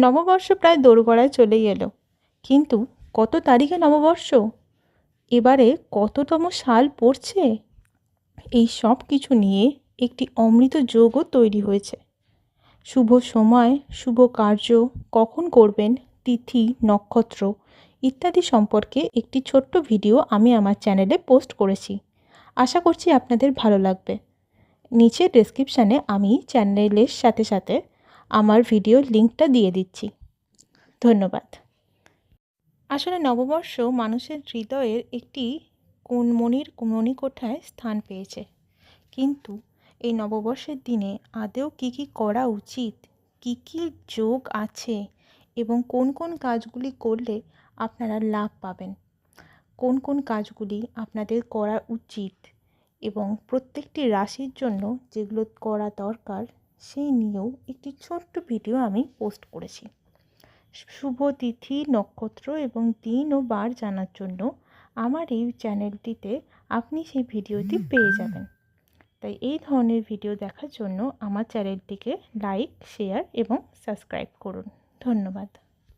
নববর্ষ প্রায় দোরগোড়ায় চলেই এলো, কিন্তু কত তারিখে নববর্ষ, এবারে কততম সাল পড়ছে, এই সব কিছু নিয়ে একটি অমৃত যোগও তৈরি হয়েছে। শুভ সময়, শুভ কার্য কখন করবেন, তিথি, নক্ষত্র ইত্যাদি সম্পর্কে একটি ছোট্ট ভিডিও আমি আমার চ্যানেলে পোস্ট করেছি। আশা করছি আপনাদের ভালো লাগবে। নিচে ডেসক্রিপশানে আমি চ্যানেলের সাথে সাথে আমার ভিডিওর লিঙ্কটা দিয়ে দিচ্ছি। ধন্যবাদ। আসলে নববর্ষ মানুষের হৃদয়ের একটি মণিকোঠায় স্থান পেয়েছে, কিন্তু এই নববর্ষের দিনে আদৌ কী করা উচিত, কী যোগ আছে এবং কোন কোন কাজগুলি করলে আপনারা লাভ পাবেন, কোন কাজগুলি আপনাদের করা উচিত এবং প্রত্যেকটি রাশির জন্য যেগুলো করা দরকার সেই নিয়েও একটি ছোট্ট ভিডিও আমি পোস্ট করেছি। শুভ তিথি, নক্ষত্র এবং দিন ও বার জানার জন্য আমার এই চ্যানেলটিতে আপনি সেই ভিডিওটি পেয়ে যাবেন। তাই এই ধরনের ভিডিও দেখার জন্য আমার চ্যানেলটিকে লাইক, শেয়ার এবং সাবস্ক্রাইব করুন। ধন্যবাদ।